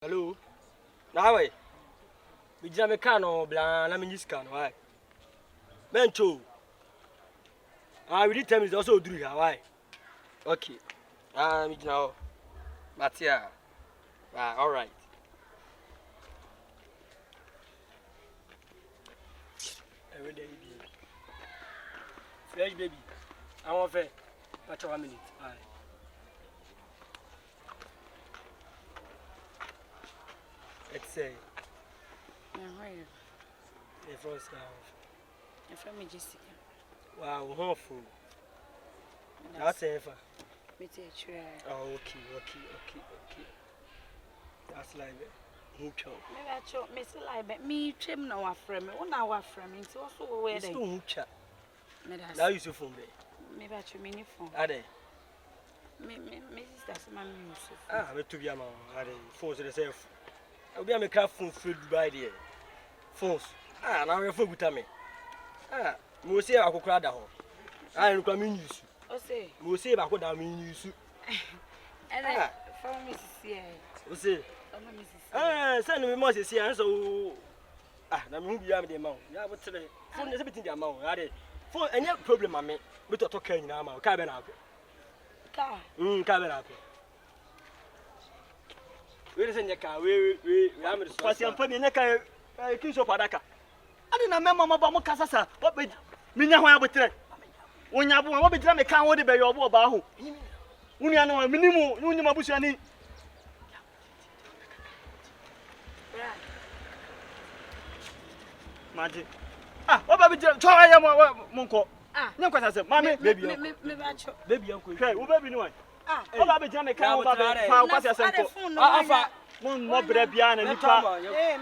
Hello. Now wait. We jam a can or blan, I mean this can, why? Mencho. I will tell me also do why? Okay. Now. But yeah. All right. Every day. Fresh baby. I want fair. But 1 minute. Aye. Let's say. The first now. Your friend Jessica. Wow, hopeful. That's it. Me too. Oh, okay. That's like it. Mucho. Maybe I choke me still like but me trim no wa friend me. One hour friend me so also where It's they. too mucha. Now you so phone there. Maybe I choke me ni phone. Are they? Me sister say my music. Me to be a man. Are they? Phones they say. I'll be a make phone free Dubai there. Phones. Now we phone with me. Mo say I go crowd down. I look at me use. O say. Mo say I go down me use. And then for me here. O say. Send me more say so. Na me be am dey ma. Ya bo tere. Phone dey be dey ma. Are they? Phone any problem am me. Me to talk kan nyina ma. Ka be na akọ. Ka. Ka be na akọ. We say nyaka we am the. Pasi ampa ni nyaka kinso padaka. Ade na mema maba mo kasasa. Wo be minya hwan abotre. Wonya bo wo be dira me kan wo de be yo bo ba ho. Unia no minimu unyi mabusu ani. Maji. Wo ba be dira cho ya mo nko. Nya kwasa se mami baby ba cho. Baby yanko. Hwɛ wo baby ni wan. Wo ba be dira me kan wo ba be fa kwasa se nko. Afa mo bra bia na nipa.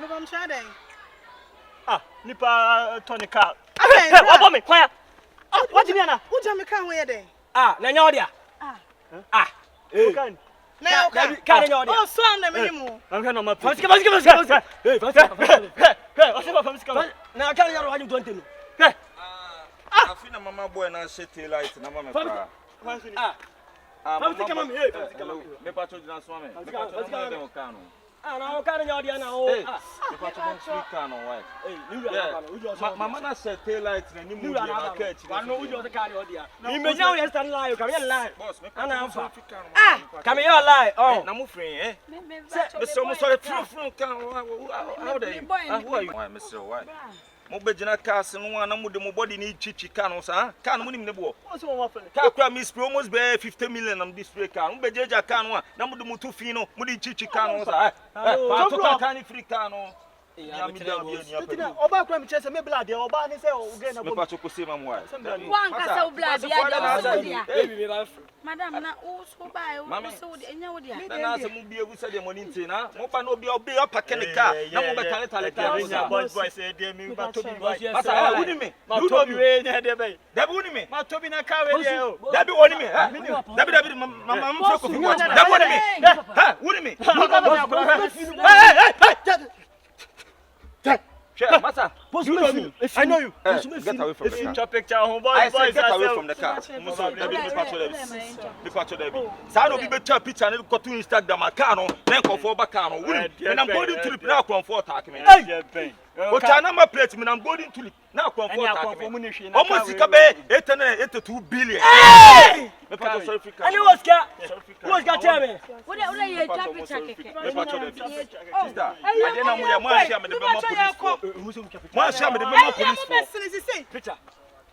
Me bam try den. Nipa tonica. What about me? Quiet. What do you mean? Who jam me can we dey? Na nya odia. Kan. Na ka nya odia. Oh, so am na me mu. I'm going on my Hey, na ka nya ro hanyum tonte no. I feel na mama boy na shit light na mama pa. Me pa cho dina so me. Me pa cho na dem kan no. Na ka nya odia na o. Me pa cho na street kan no why. Mama na set light na ni mu na ka chi. Wa no ujo se ka nya odia. Me me nya o stand lie, come here lie. Boss, me Ana amfa. Come here lie. Oh. Na mu free Me so sorry from kan how dey. Who are you? Why Mr. Why? Mo begina cars no na mo de mo body ni chichi car no sa car no nim ne bo What's one waffle? car kwa me spray almost be 50 million am display car mo bejeja car no na mo de mo tu fi no mo de chichi car no sa pa to car ni free car no ya mi da bi ni Tina oba kwa mi chese me blood oba ni say o ge na me bo. pa cho ko se mam why Wan ka say blood dia. Baby me ba. Madam na o so buy o so de enya wo dia. na se mo bi egu se de money nti na mo pa no obi opa chemical na mo be tale car Boys say dey me ba to bi boy. asa woni me Ma to bi we nya de bay. da bi woni me Ma to bi na ka we dey o. da bi woni me da bi mama mo fro ko fi da bi woni me woni me Hey, Masa, I know you. Get away from the car. Your picture home boy. I said get away from the car. Me patrol them. Sa no be better picture na go to Instagram car no, na ko for back car no. And I'm going to the now come for attack me. O cha na my plate me I'm going to now come for attack me. Almost sika be 82 billion. Me patrol sorry Africa. Ani Oscar tell me. What ye tap picture keke. Me patrol them. Sister, I dey na mo ya mo share me the police. Mo share me the police.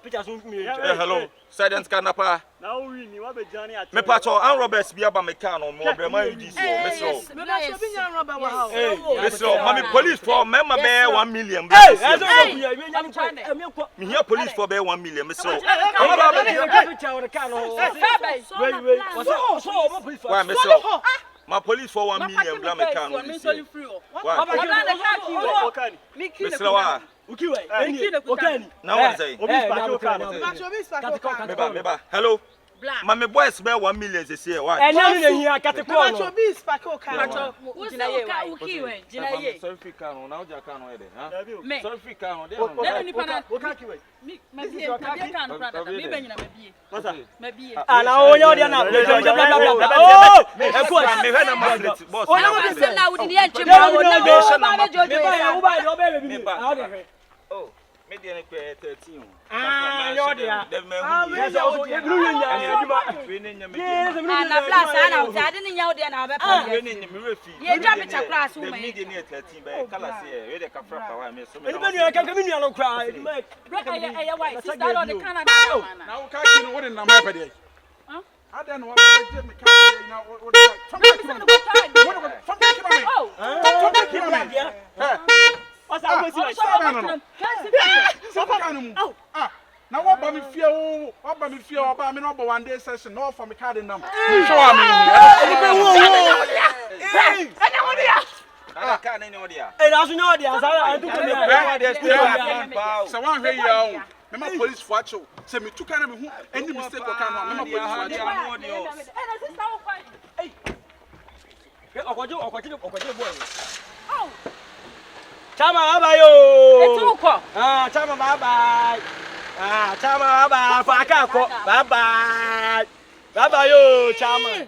Picture so me. Hello. Silent kidnapper. Now we ni wa be jani at. Me patrol and robbers be aba me car no mo bre man udi so me so. Me ba so bi nya roba wa ha. Me so mami police for me ma be 1 million. Me here police for be 1 million me so. Why me so? My police for 1 million bla me car no. Why? Now what say? Me ba. Hello. Mama boys be 1 million this year. Why? And now you hear category. Macho be spako ka. Jinaye. Sorry free car now ja car no e dey. Huh? Sorry free car no dey. Let me pana. O ka ki we. Me be car no brother. Me be nyina me bie. What's that? Me bie. Ana onyo dia na. Oh! E ko me he na market boss. O na wo be na wo di entwe ma wo na be jojo. Oh, me dey na 13. Ah, yo dia. Dem me hu. Yes, also we nya. We nya me. Na plus ana wo ade ni nya wo dia na be pa. We nya me refi. Ye twa me chakra so me dey na 13 be kala say we dey ka fra pa wa me so me. Ni be nu ka me nu alo kra. Brother eh why sister do the Canada. Na wo ka ki no wo dey na ma pa dey. Ada no wa be me ka say na wo dey. Now what about me fear? What about me fear? What about me not? But 1 day session, no for me card in them. Show me. I can't know dia. Eh, na so nya dia. I do come. So one here you. Mema police watch you. Say me two kind me who any mistake or can no. Mema police watch you. Hey. Okoje boy. Oh. Chama baba yo. Etuko. Ah, chama baba. Ah, chama baba. Faka ko. Baba. Baba yo, chama.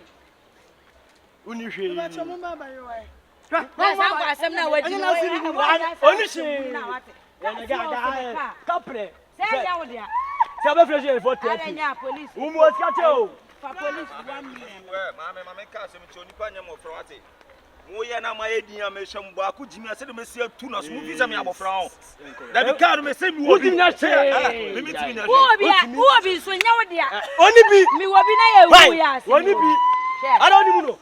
Unihwe. Na sa asem na wadi. Onihwe. Ya kapre. Say ya wo dia. Say be fresh for 30. Anya police. Umu osikate o. For police 1 million. Mama ka se me choni pa nya mo fra wate. Mo ye na ma edin a me hwem bo akujimi ase de me se atu na so mu visa me abofra ho. Da bi ka no me se mi obi na che. Me mitimi na. Wo obi so nya wo dia. Oni bi. Mi wo bi na ye wu ya ase. Oni bi. Ara oni mu no.